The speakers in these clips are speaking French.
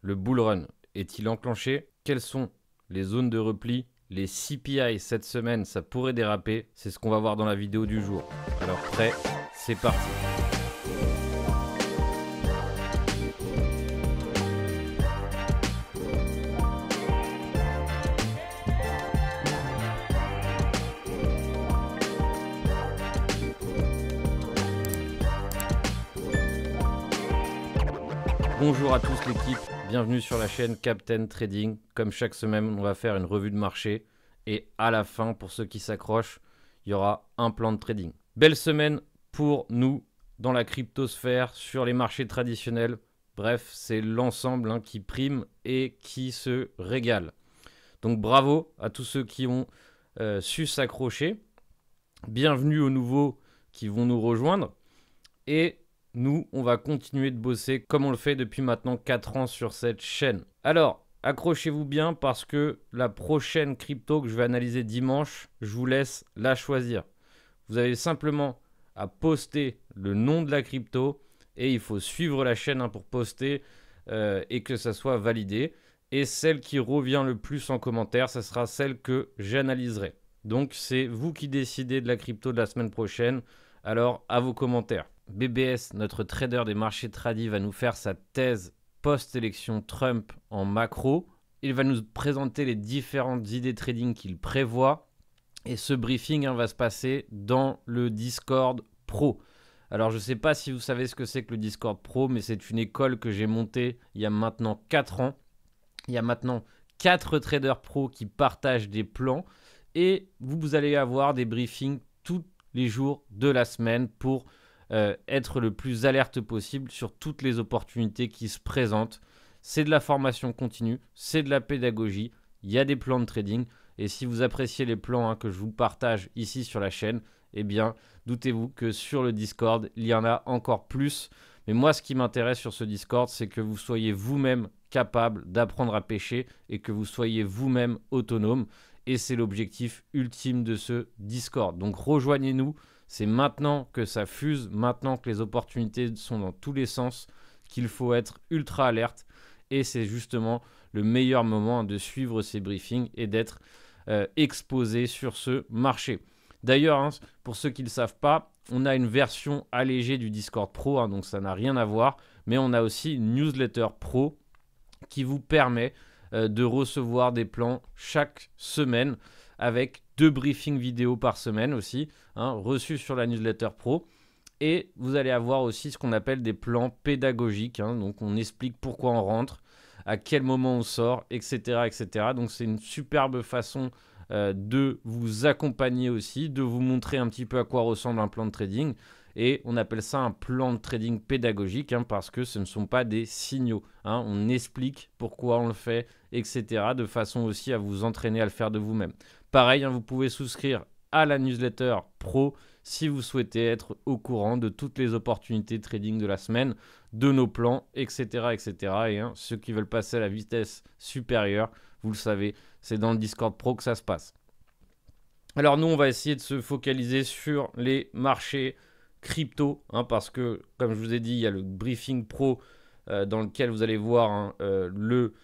Le bull run est-il enclenché? Quelles sont les zones de repli? Les CPI cette semaine, ça pourrait déraper. C'est ce qu'on va voir dans la vidéo du jour. Alors prêt, c'est parti. Bonjour à tous l'équipe, bienvenue sur la chaîne Captain Trading. Comme chaque semaine, on va faire une revue de marché et à la fin, pour ceux qui s'accrochent, il y aura un plan de trading. Belle semaine pour nous dans la cryptosphère, sur les marchés traditionnels. Bref, c'est l'ensemble qui prime et qui se régale. Donc bravo à tous ceux qui ont su s'accrocher. Bienvenue aux nouveaux qui vont nous rejoindre. Et nous, on va continuer de bosser comme on le fait depuis maintenant 4 ans sur cette chaîne. Alors, accrochez-vous bien parce que la prochaine crypto que je vais analyser dimanche, je vous laisse la choisir. Vous avez simplement à poster le nom de la crypto et il faut suivre la chaîne pour poster et que ça soit validé. Et celle qui revient le plus en commentaire, ça sera celle que j'analyserai. Donc, c'est vous qui décidez de la crypto de la semaine prochaine. Alors, à vos commentaires. BBS, notre trader des marchés tradis, va nous faire sa thèse post-élection Trump en macro. Il va nous présenter les différentes idées trading qu'il prévoit. Et ce briefing va se passer dans le Discord Pro. Alors, je ne sais pas si vous savez ce que c'est que le Discord Pro, mais c'est une école que j'ai montée il y a maintenant 4 ans. Il y a maintenant 4 traders pro qui partagent des plans. Et vous allez avoir des briefings tous les jours de la semaine pour être le plus alerte possible sur toutes les opportunités qui se présentent. C'est de la formation continue, c'est de la pédagogie, il y a des plans de trading. Et si vous appréciez les plans que je vous partage ici sur la chaîne, eh bien, doutez-vous que sur le Discord, il y en a encore plus. Mais moi, ce qui m'intéresse sur ce Discord, c'est que vous soyez vous-même capable d'apprendre à pêcher et que vous soyez vous-même autonome. Et c'est l'objectif ultime de ce Discord. Donc, rejoignez-nous. C'est maintenant que ça fuse, maintenant que les opportunités sont dans tous les sens, qu'il faut être ultra alerte. Et c'est justement le meilleur moment de suivre ces briefings et d'être exposé sur ce marché. D'ailleurs, pour ceux qui ne le savent pas, on a une version allégée du Discord Pro, donc ça n'a rien à voir. Mais on a aussi une newsletter Pro qui vous permet de recevoir des plans chaque semaine avec 2 briefings vidéo par semaine aussi, reçus sur la newsletter pro. Et vous allez avoir aussi ce qu'on appelle des plans pédagogiques. Donc on explique pourquoi on rentre, à quel moment on sort, etc. etc. Donc c'est une superbe façon de vous accompagner aussi, de vous montrer un petit peu à quoi ressemble un plan de trading. Et on appelle ça un plan de trading pédagogique parce que ce ne sont pas des signaux. On explique pourquoi on le fait, etc. de façon aussi à vous entraîner à le faire de vous-même. Pareil, vous pouvez souscrire à la newsletter pro si vous souhaitez être au courant de toutes les opportunités de trading de la semaine, de nos plans, etc. etc. Et ceux qui veulent passer à la vitesse supérieure, vous le savez, c'est dans le Discord Pro que ça se passe. Alors nous, on va essayer de se focaliser sur les marchés crypto, parce que, comme je vous ai dit, il y a le briefing pro dans lequel vous allez voir le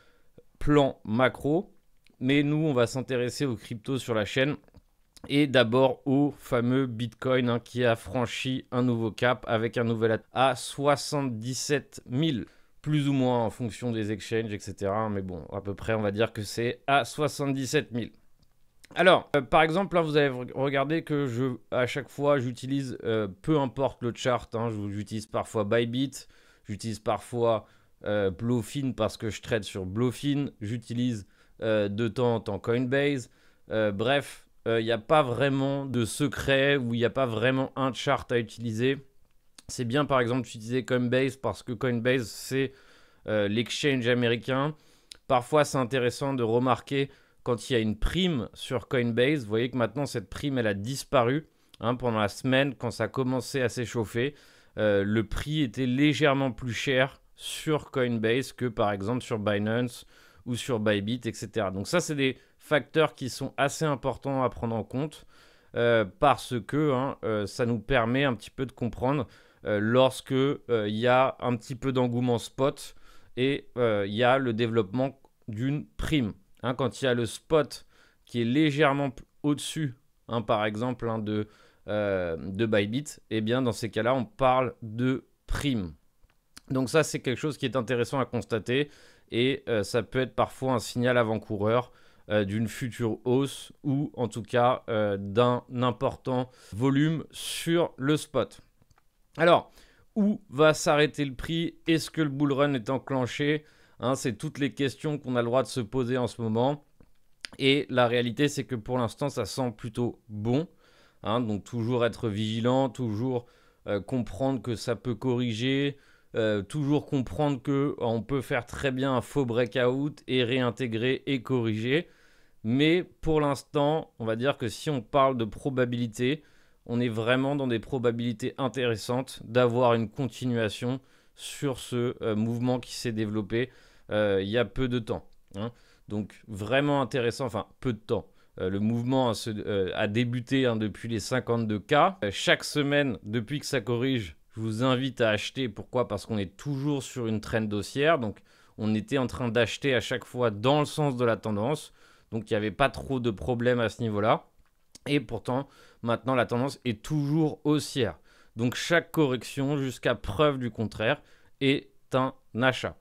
plan macro. Mais nous, on va s'intéresser aux cryptos sur la chaîne. Et d'abord au fameux Bitcoin qui a franchi un nouveau cap avec un nouvel à 77 000. Plus ou moins en fonction des exchanges, etc. Mais bon, à peu près, on va dire que c'est à 77 000. Alors, par exemple, là, vous allez regarder que à chaque fois, j'utilise, peu importe le chart, j'utilise parfois Bybit, j'utilise parfois Bluefin parce que je trade sur Bluefin, j'utilise de temps en temps Coinbase. Bref, il n'y a pas vraiment de secret ou il n'y a pas vraiment un chart à utiliser. C'est bien, par exemple, d'utiliser Coinbase parce que Coinbase, c'est l'exchange américain. Parfois, c'est intéressant de remarquer quand il y a une prime sur Coinbase. Vous voyez que maintenant, cette prime, elle a disparu pendant la semaine quand ça a commencé à s'échauffer. Le prix était légèrement plus cher sur Coinbase que, par exemple, sur Binance ou sur Bybit, etc. Donc ça, c'est des facteurs qui sont assez importants à prendre en compte parce que ça nous permet un petit peu de comprendre lorsque il y a un petit peu d'engouement spot et il y a le développement d'une prime. Hein, quand il y a le spot qui est légèrement au-dessus, hein, par exemple de Bybit, et bien dans ces cas-là, on parle de prime. Donc ça, c'est quelque chose qui est intéressant à constater et ça peut être parfois un signal avant-coureur d'une future hausse ou en tout cas d'un important volume sur le spot. Alors, où va s'arrêter le prix? Est-ce que le bull run est enclenché? Hein, c'est toutes les questions qu'on a le droit de se poser en ce moment. Et la réalité, c'est que pour l'instant, ça sent plutôt bon. Hein, donc toujours être vigilant, toujours comprendre que ça peut corriger, toujours comprendre qu'on peut faire très bien un faux breakout et réintégrer et corriger. Mais pour l'instant, on va dire que si on parle de probabilité, on est vraiment dans des probabilités intéressantes d'avoir une continuation sur ce mouvement qui s'est développé il y a peu de temps. Hein. Donc vraiment intéressant, enfin peu de temps. Le mouvement a débuté depuis les 52K. Chaque semaine, depuis que ça corrige, je vous invite à acheter. Pourquoi? Parce qu'on est toujours sur une trend haussière. Donc on était en train d'acheter à chaque fois dans le sens de la tendance. Donc il n'y avait pas trop de problèmes à ce niveau-là. Et pourtant, maintenant, la tendance est toujours haussière. Donc chaque correction, jusqu'à preuve du contraire, est un achat.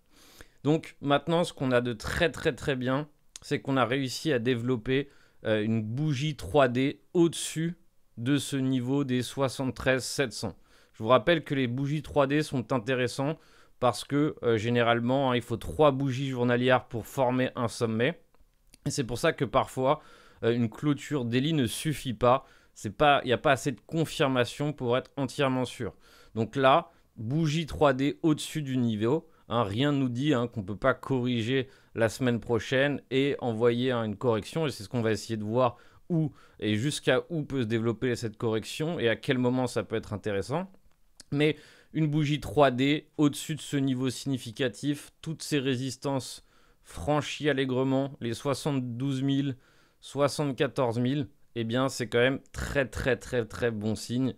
Donc maintenant, ce qu'on a de très très très bien, c'est qu'on a réussi à développer une bougie 3D au-dessus de ce niveau des 73 700. Je vous rappelle que les bougies 3D sont intéressantes parce que généralement, il faut 3 bougies journalières pour former un sommet. Et c'est pour ça que parfois, une clôture daily ne suffit pas. Il n'y a pas assez de confirmation pour être entièrement sûr. Donc là, bougie 3D au-dessus du niveau. Hein, rien ne nous dit qu'on ne peut pas corriger la semaine prochaine et envoyer une correction. Et c'est ce qu'on va essayer de voir où et jusqu'à où peut se développer cette correction et à quel moment ça peut être intéressant. Mais une bougie 3D au-dessus de ce niveau significatif, toutes ces résistances franchies allègrement, les 72 000, 74 000, eh bien c'est quand même très très très très bon signe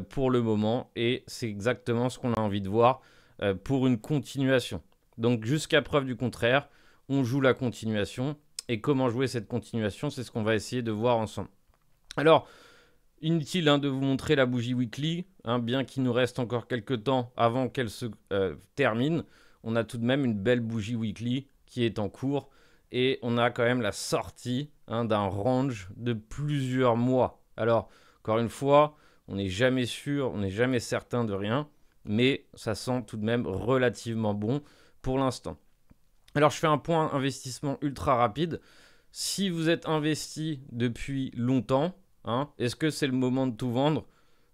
pour le moment. Et c'est exactement ce qu'on a envie de voir pour une continuation. Donc jusqu'à preuve du contraire, on joue la continuation. Et comment jouer cette continuation, c'est ce qu'on va essayer de voir ensemble. Alors, inutile de vous montrer la bougie weekly, bien qu'il nous reste encore quelques temps avant qu'elle se termine. On a tout de même une belle bougie weekly qui est en cours. Et on a quand même la sortie d'un range de plusieurs mois. Alors, encore une fois, on n'est jamais sûr, on n'est jamais certain de rien. Mais ça sent tout de même relativement bon pour l'instant. Alors, je fais un point investissement ultra rapide. Si vous êtes investi depuis longtemps, est-ce que c'est le moment de tout vendre?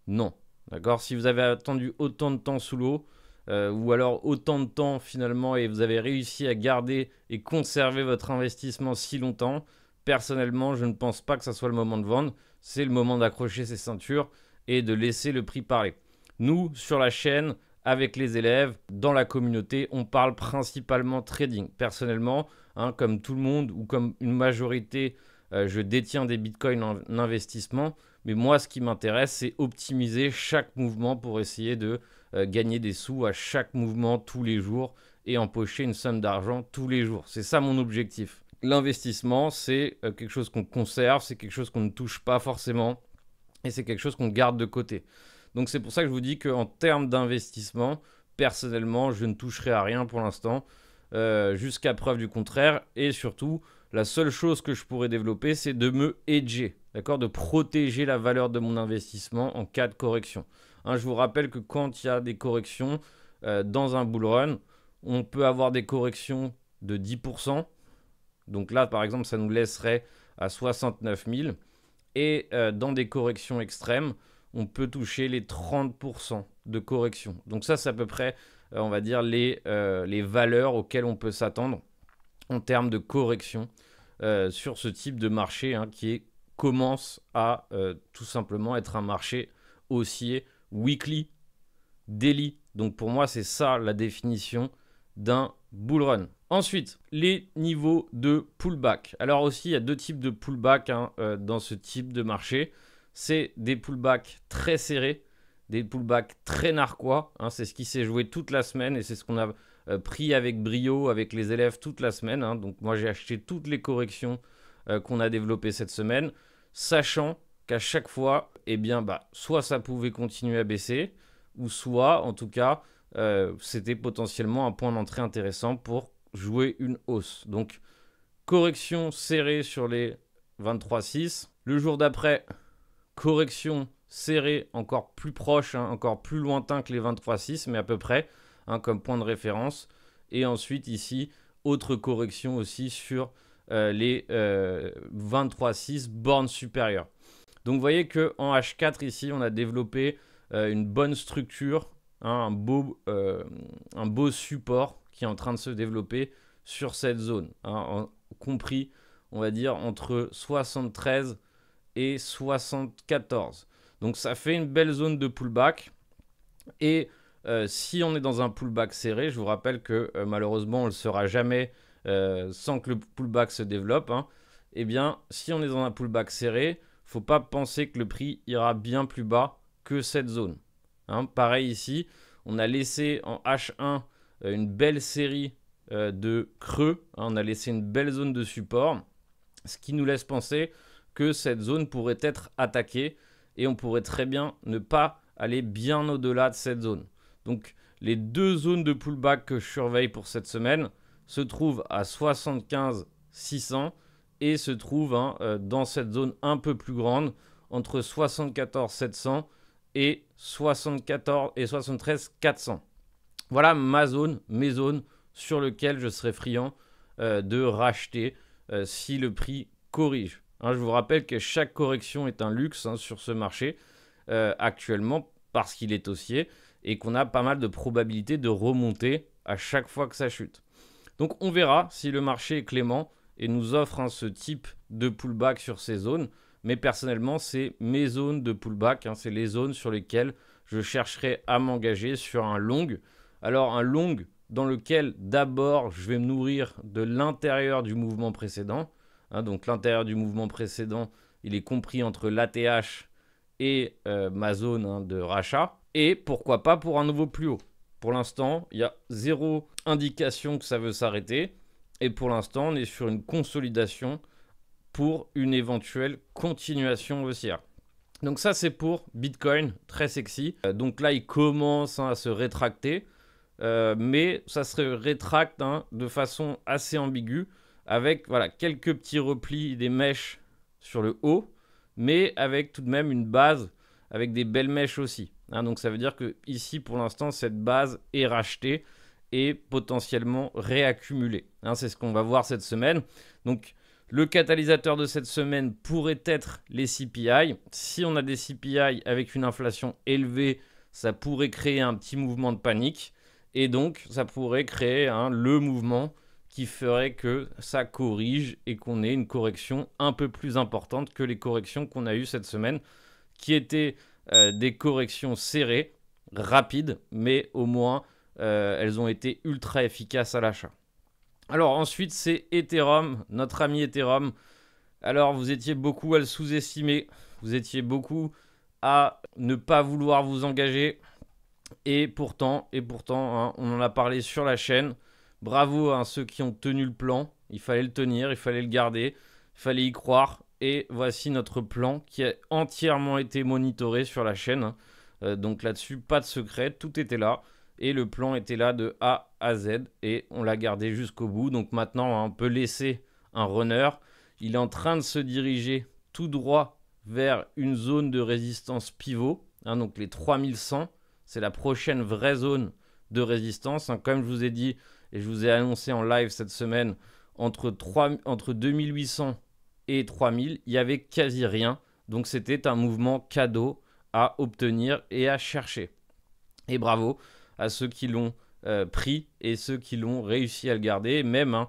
Non. D'accord? Si vous avez attendu autant de temps sous l'eau, ou alors autant de temps finalement, et vous avez réussi à garder et conserver votre investissement si longtemps, personnellement, je ne pense pas que ça soit le moment de vendre. C'est le moment d'accrocher ses ceintures et de laisser le prix parler. Nous, sur la chaîne, avec les élèves, dans la communauté, on parle principalement trading. Personnellement, comme tout le monde ou comme une majorité, je détiens des bitcoins en investissement. Mais moi, ce qui m'intéresse, c'est optimiser chaque mouvement pour essayer de gagner des sous à chaque mouvement tous les jours et empocher une somme d'argent tous les jours. C'est ça mon objectif. L'investissement, c'est quelque chose qu'on conserve, c'est quelque chose qu'on ne touche pas forcément et c'est quelque chose qu'on garde de côté. Donc c'est pour ça que je vous dis qu'en termes d'investissement, personnellement, je ne toucherai à rien pour l'instant, jusqu'à preuve du contraire. Et surtout, la seule chose que je pourrais développer, c'est de me hedger, d'accord, de protéger la valeur de mon investissement en cas de correction. Je vous rappelle que quand il y a des corrections dans un bull run, on peut avoir des corrections de 10%. Donc là, par exemple, ça nous laisserait à 69 000. Et dans des corrections extrêmes, on peut toucher les 30% de correction. Donc ça, c'est à peu près, on va dire, les valeurs auxquelles on peut s'attendre en termes de correction sur ce type de marché qui commence à tout simplement être un marché haussier weekly, daily. Donc pour moi, c'est ça la définition d'un bull run. Ensuite, les niveaux de pullback. Alors aussi, il y a deux types de pullback dans ce type de marché. C'est des pullbacks très serrés, des pullbacks très narquois. C'est ce qui s'est joué toute la semaine et c'est ce qu'on a pris avec brio avec les élèves toute la semaine. Hein. Donc moi j'ai acheté toutes les corrections qu'on a développées cette semaine, sachant qu'à chaque fois, eh bien, soit ça pouvait continuer à baisser, ou soit, en tout cas, c'était potentiellement un point d'entrée intéressant pour jouer une hausse. Donc, correction serrée sur les 23,6. Le jour d'après, correction serrée encore plus proche, hein, encore plus lointain que les 23,6, mais à peu près, hein, comme point de référence. Et ensuite, ici, autre correction aussi sur les 23,6 bornes supérieures. Donc, vous voyez qu'en H4, ici, on a développé une bonne structure, hein, un beau support qui est en train de se développer sur cette zone, hein, compris, on va dire, entre 73 et 74. Donc, ça fait une belle zone de pullback. Et si on est dans un pullback serré, je vous rappelle que malheureusement, on ne le sera jamais sans que le pullback se développe. Hein, eh bien, si on est dans un pullback serré, il ne faut pas penser que le prix ira bien plus bas que cette zone. Hein, pareil ici, on a laissé en H1 une belle série de creux. Hein, on a laissé une belle zone de support, ce qui nous laisse penser que cette zone pourrait être attaquée et on pourrait très bien ne pas aller bien au-delà de cette zone. Donc, les deux zones de pullback que je surveille pour cette semaine se trouvent à 75 600 et se trouvent dans cette zone un peu plus grande entre 74 700 et 73 400. Voilà ma zone, mes zones sur lesquelles je serai friand de racheter si le prix corrige. Hein, je vous rappelle que chaque correction est un luxe sur ce marché actuellement parce qu'il est haussier et qu'on a pas mal de probabilités de remonter à chaque fois que ça chute. Donc on verra si le marché est clément et nous offre ce type de pullback sur ces zones. Mais personnellement, c'est mes zones de pullback, c'est les zones sur lesquelles je chercherai à m'engager sur un long. Alors un long dans lequel d'abord je vais me nourrir de l'intérieur du mouvement précédent. Donc l'intérieur du mouvement précédent, il est compris entre l'ATH et ma zone de rachat. Et pourquoi pas pour un nouveau plus haut. Pour l'instant, il y a zéro indication que ça veut s'arrêter. Et pour l'instant, on est sur une consolidation pour une éventuelle continuation haussière. Donc ça, c'est pour Bitcoin, très sexy. Donc là, il commence à se rétracter. Mais ça se rétracte de façon assez ambiguë avec quelques petits replis des mèches sur le haut, mais avec tout de même une base avec des belles mèches aussi. Donc ça veut dire que ici, pour l'instant, cette base est rachetée et potentiellement réaccumulée. C'est ce qu'on va voir cette semaine. Donc le catalyseur de cette semaine pourrait être les CPI. Si on a des CPI avec une inflation élevée, ça pourrait créer un petit mouvement de panique. Et donc, ça pourrait créer le mouvement qui ferait que ça corrige et qu'on ait une correction un peu plus importante que les corrections qu'on a eues cette semaine, qui étaient des corrections serrées, rapides, mais au moins, elles ont été ultra efficaces à l'achat. Alors ensuite, c'est Ethereum, notre ami Ethereum. Alors, vous étiez beaucoup à le sous-estimer, vous étiez beaucoup à ne pas vouloir vous engager. Et pourtant, on en a parlé sur la chaîne. Bravo à ceux qui ont tenu le plan. Il fallait le tenir, il fallait le garder, il fallait y croire. Et voici notre plan qui a entièrement été monitoré sur la chaîne. Donc là-dessus, pas de secret, tout était là. Et le plan était là de A à Z et on l'a gardé jusqu'au bout. Donc maintenant, on peut laisser un runner. Il est en train de se diriger tout droit vers une zone de résistance pivot. Donc les 3100. C'est la prochaine vraie zone de résistance. Comme je vous ai dit et je vous ai annoncé en live cette semaine, entre 2800 et 3000, il n'y avait quasi rien. Donc c'était un mouvement cadeau à obtenir et à chercher. Et bravo à ceux qui l'ont pris et ceux qui l'ont réussi à le garder. Même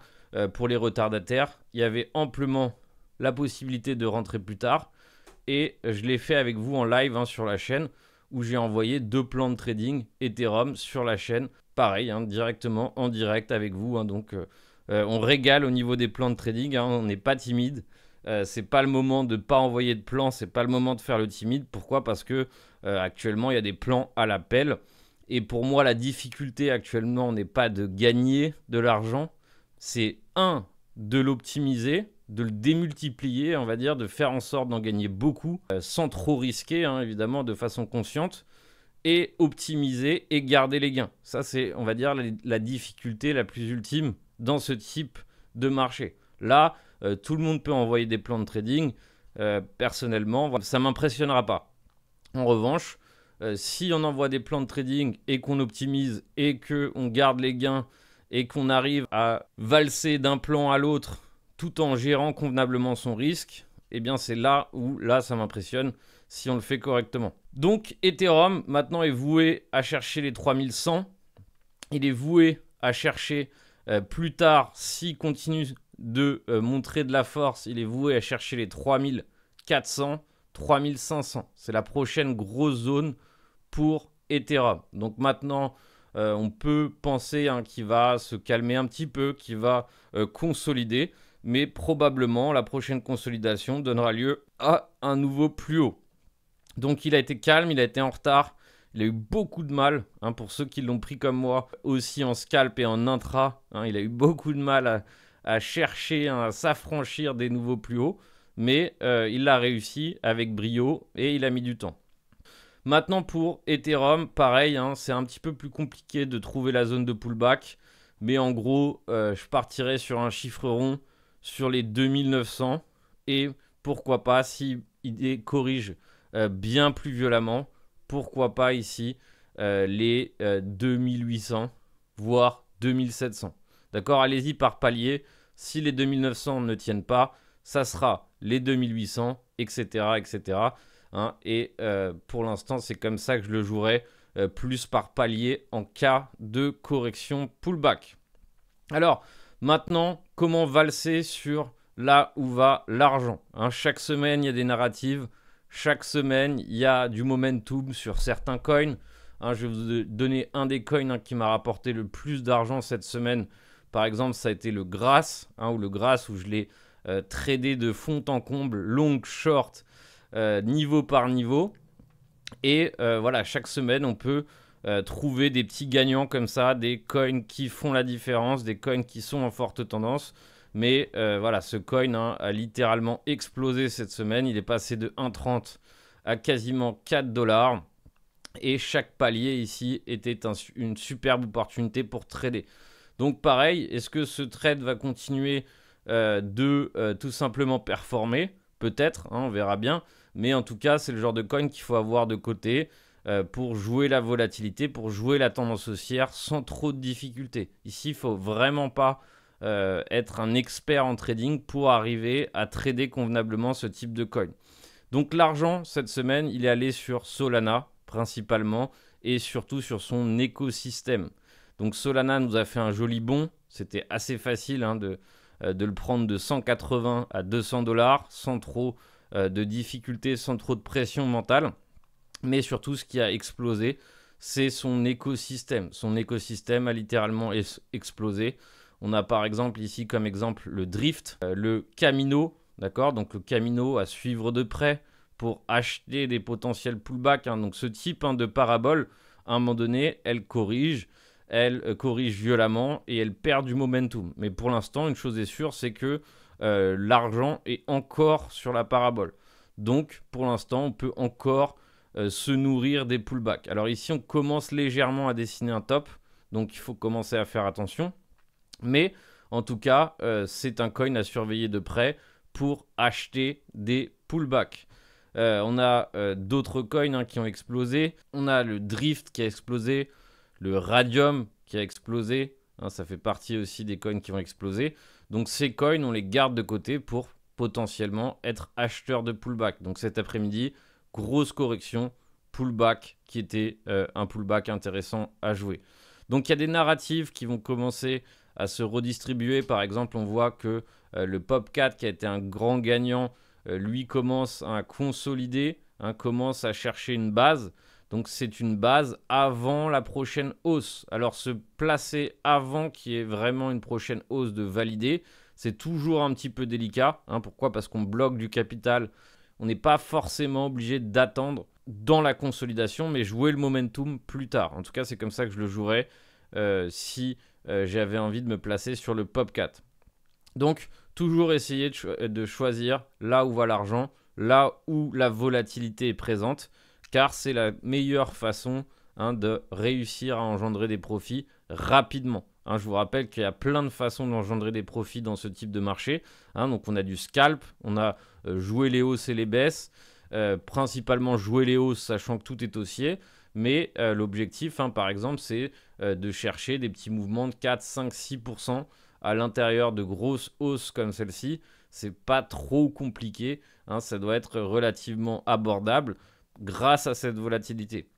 pour les retardataires, il y avait amplement la possibilité de rentrer plus tard. Et je l'ai fait avec vous en live sur la chaîne, où j'ai envoyé 2 plans de trading Ethereum sur la chaîne. Pareil, directement en direct avec vous. Donc, on régale au niveau des plans de trading. On n'est pas timide. C'est pas le moment de ne pas envoyer de plans. C'est pas le moment de faire le timide. Pourquoi ? Parce que actuellement, il y a des plans à l'appel. Et pour moi, la difficulté actuellement n'est pas de gagner de l'argent, c'est de l'optimiser, de le démultiplier, on va dire, de faire en sorte d'en gagner beaucoup, sans trop risquer, hein, évidemment, de façon consciente, et optimiser et garder les gains. Ça, c'est, on va dire, la difficulté la plus ultime dans ce type de marché. Là, tout le monde peut envoyer des plans de trading. Personnellement, ça ne m'impressionnera pas. En revanche, si on envoie des plans de trading et qu'on optimise et qu'on garde les gains et qu'on arrive à valser d'un plan à l'autre tout en gérant convenablement son risque, eh bien c'est là où ça m'impressionne si on le fait correctement. Donc Ethereum maintenant est voué à chercher les 3100. Il est voué à chercher plus tard, s'il continue de montrer de la force, il est voué à chercher les 3400, 3500. C'est la prochaine grosse zone pour Ethereum. Donc maintenant, on peut penser qu'il va se calmer un petit peu, qu'il va consolider, mais probablement la prochaine consolidation donnera lieu à un nouveau plus haut. Donc il a été calme, il a été en retard, il a eu beaucoup de mal, pour ceux qui l'ont pris comme moi, aussi en scalp et en intra, il a eu beaucoup de mal à chercher, à s'affranchir des nouveaux plus hauts, mais il l'a réussi avec brio et il a mis du temps. Maintenant pour Ethereum, pareil, c'est un petit peu plus compliqué de trouver la zone de pullback, mais en gros, je partirais sur un chiffre rond sur les 2900 et pourquoi pas, si il corrige bien plus violemment, pourquoi pas ici les 2800, voire 2700. D'accord, allez-y par palier. Si les 2900 ne tiennent pas, ça sera les 2800, etc. etc. Et pour l'instant, c'est comme ça que je le jouerai, plus par palier en cas de correction pullback. Alors, maintenant, comment valser sur là où va l'argent, chaque semaine, il y a des narratives. Chaque semaine, il y a du momentum sur certains coins. Je vais vous donner un des coins qui m'a rapporté le plus d'argent cette semaine. Par exemple, ça a été le Grass, ou le Grass où je l'ai tradé de fond en comble, long, short, niveau par niveau. Et voilà, chaque semaine, on peut trouver des petits gagnants comme ça, des coins qui font la différence, des coins qui sont en forte tendance. Mais voilà, ce coin a littéralement explosé cette semaine. Il est passé de 1,30 à quasiment 4 $. Et chaque palier ici était une superbe opportunité pour trader. Donc pareil, est-ce que ce trade va continuer de tout simplement performer? Peut-être, on verra bien. Mais en tout cas, c'est le genre de coin qu'il faut avoir de côté pour jouer la volatilité, pour jouer la tendance haussière sans trop de difficultés. Ici, il ne faut vraiment pas être un expert en trading pour arriver à trader convenablement ce type de coin. Donc l'argent, cette semaine, il est allé sur Solana principalement et surtout sur son écosystème. Donc Solana nous a fait un joli bond. C'était assez facile de le prendre de 180 à 200 $ sans trop de difficultés, sans trop de pression mentale. Mais surtout, ce qui a explosé, c'est son écosystème. Son écosystème a littéralement explosé. On a par exemple ici comme exemple le Drift, le Camino, d'accord? Donc le Camino à suivre de près pour acheter des potentiels pullbacks. Donc ce type de parabole, à un moment donné, elle corrige violemment et elle perd du momentum. Mais pour l'instant, une chose est sûre, c'est que l'argent est encore sur la parabole. Donc pour l'instant, on peut encore se nourrir des pullbacks. Alors ici, on commence légèrement à dessiner un top, donc il faut commencer à faire attention. Mais en tout cas, c'est un coin à surveiller de près pour acheter des pullbacks. On a d'autres coins qui ont explosé. On a le Drift qui a explosé, le Radium qui a explosé. Ça fait partie aussi des coins qui vont exploser. Donc ces coins, on les garde de côté pour potentiellement être acheteurs de pullback. Donc cet après-midi, grosse correction, pullback qui était un pullback intéressant à jouer. Donc il y a des narratives qui vont commencer à se redistribuer. Par exemple, on voit que le Popcat, qui a été un grand gagnant, lui commence à consolider, commence à chercher une base. Donc c'est une base avant la prochaine hausse. Alors se placer avant qu'il y ait vraiment une prochaine hausse de valider, c'est toujours un petit peu délicat. Pourquoi? Parce qu'on bloque du capital. On n'est pas forcément obligé d'attendre dans la consolidation, mais jouer le momentum plus tard. En tout cas, c'est comme ça que je le jouerais si j'avais envie de me placer sur le POP 4. Donc, toujours essayer de choisir là où va l'argent, là où la volatilité est présente, car c'est la meilleure façon de réussir à engendrer des profits rapidement. Je vous rappelle qu'il y a plein de façons d'engendrer des profits dans ce type de marché. Donc, on a du scalp, on a joué les hausses et les baisses, principalement jouer les hausses, sachant que tout est haussier. Mais l'objectif, par exemple, c'est de chercher des petits mouvements de 4, 5, 6% à l'intérieur de grosses hausses comme celle-ci. C'est pas trop compliqué, ça doit être relativement abordable grâce à cette volatilité.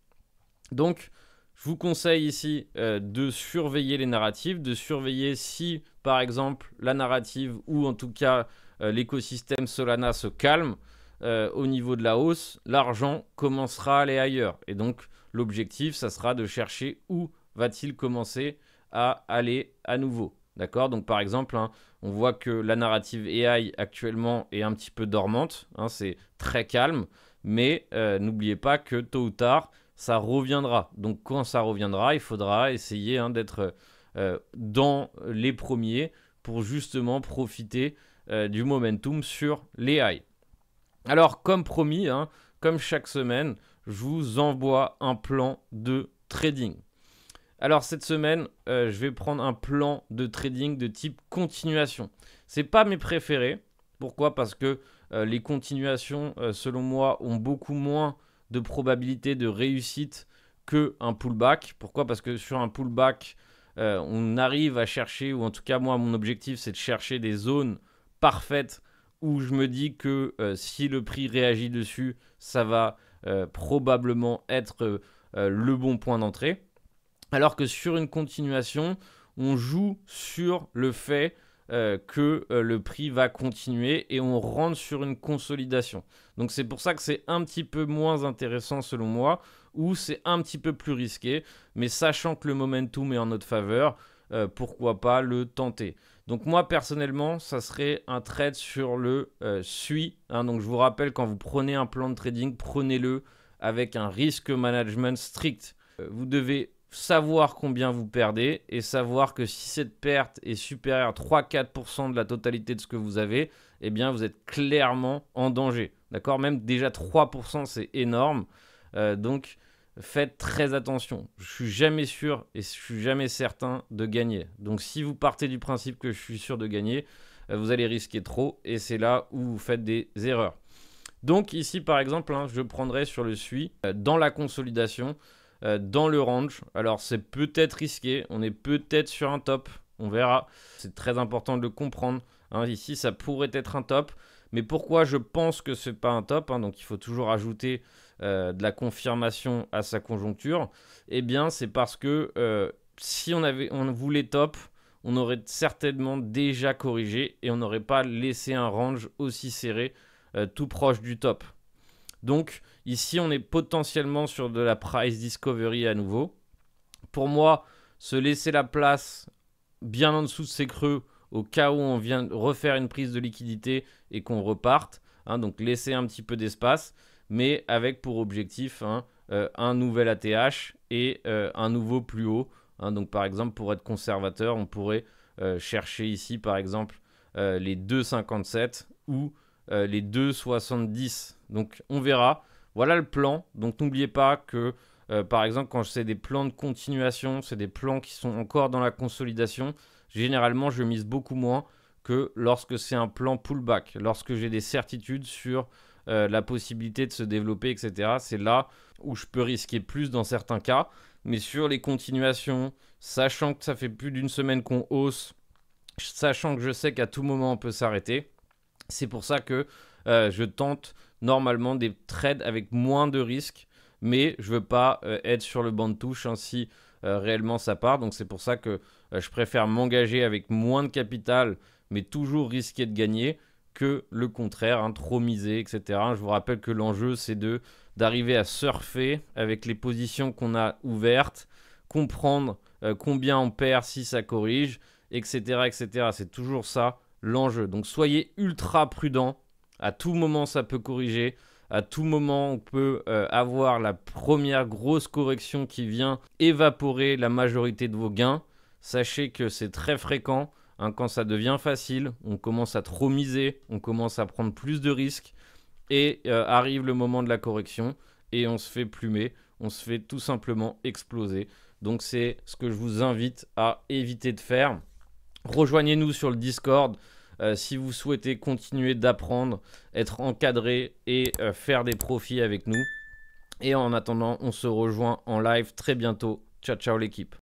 Donc, je vous conseille ici de surveiller les narratives, de surveiller si, par exemple, la narrative ou en tout cas l'écosystème Solana se calme au niveau de la hausse, l'argent commencera à aller ailleurs. Et donc, l'objectif, ça sera de chercher où va-t-il commencer à aller à nouveau. D'accord? Donc, par exemple, on voit que la narrative AI actuellement est un petit peu dormante. C'est très calme. Mais n'oubliez pas que tôt ou tard, ça reviendra. Donc, quand ça reviendra, il faudra essayer d'être dans les premiers pour justement profiter du momentum sur les highs. Alors, comme promis, comme chaque semaine, je vous envoie un plan de trading. Alors, cette semaine, je vais prendre un plan de trading de type continuation. Ce n'est pas mes préférés. Pourquoi? Parce que les continuations, selon moi, ont beaucoup moins de probabilité de réussite qu'un pullback. Pourquoi? Parce que sur un pullback, on arrive à chercher, ou en tout cas moi, mon objectif, c'est de chercher des zones parfaites où je me dis que si le prix réagit dessus, ça va probablement être le bon point d'entrée. Alors que sur une continuation, on joue sur le fait que le prix va continuer et on rentre sur une consolidation. Donc c'est pour ça que c'est un petit peu moins intéressant selon moi, ou c'est un petit peu plus risqué, mais sachant que le momentum est en notre faveur, pourquoi pas le tenter. Donc moi personnellement, ça serait un trade sur le SUI. Donc je vous rappelle, quand vous prenez un plan de trading, prenez-le avec un risk management strict. Vous devez savoir combien vous perdez et savoir que si cette perte est supérieure à 3-4% de la totalité de ce que vous avez, eh bien vous êtes clairement en danger. D'accord? Même déjà 3%, c'est énorme. Donc faites très attention. Je suis jamais sûr et je suis jamais certain de gagner. Donc si vous partez du principe que je suis sûr de gagner, vous allez risquer trop et c'est là où vous faites des erreurs. Donc ici par exemple, je prendrai sur le SUI dans la consolidation, dans le range. Alors c'est peut-être risqué, on est peut-être sur un top, on verra. C'est très important de le comprendre. Ici ça pourrait être un top, mais pourquoi je pense que ce n'est pas un top, donc il faut toujours ajouter de la confirmation à sa conjoncture. Eh bien c'est parce que si on voulait top, on aurait certainement déjà corrigé et on n'aurait pas laissé un range aussi serré tout proche du top. Donc ici on est potentiellement sur de la price discovery à nouveau. Pour moi, se laisser la place bien en dessous de ces creux au cas où on vient refaire une prise de liquidité et qu'on reparte. Donc laisser un petit peu d'espace, mais avec pour objectif un nouvel ATH et un nouveau plus haut. Donc par exemple, pour être conservateur, on pourrait chercher ici par exemple les 2,57 ou les 2,70. Donc on verra. Voilà le plan. Donc n'oubliez pas que par exemple quand c'est des plans de continuation, c'est des plans qui sont encore dans la consolidation. Généralement je mise beaucoup moins que lorsque c'est un plan pullback. Lorsque j'ai des certitudes sur la possibilité de se développer, etc. C'est là où je peux risquer plus dans certains cas. Mais sur les continuations, sachant que ça fait plus d'une semaine qu'on hausse, sachant que je sais qu'à tout moment on peut s'arrêter, c'est pour ça que je tente normalement des trades avec moins de risques, mais je ne veux pas être sur le banc de touche si réellement ça part. Donc c'est pour ça que je préfère m'engager avec moins de capital, mais toujours risquer de gagner, que le contraire, trop miser, etc. Je vous rappelle que l'enjeu, c'est d'arriver à surfer avec les positions qu'on a ouvertes, comprendre combien on perd si ça corrige, etc. etc. C'est toujours ça l'enjeu. Donc soyez ultra prudent. À tout moment, ça peut corriger. À tout moment, on peut avoir la première grosse correction qui vient évaporer la majorité de vos gains. Sachez que c'est très fréquent. Hein, quand ça devient facile, on commence à trop miser, on commence à prendre plus de risques et arrive le moment de la correction et on se fait plumer, on se fait tout simplement exploser. Donc c'est ce que je vous invite à éviter de faire. Rejoignez-nous sur le Discord si vous souhaitez continuer d'apprendre, être encadré et faire des profits avec nous. Et en attendant, on se rejoint en live très bientôt. Ciao, ciao l'équipe.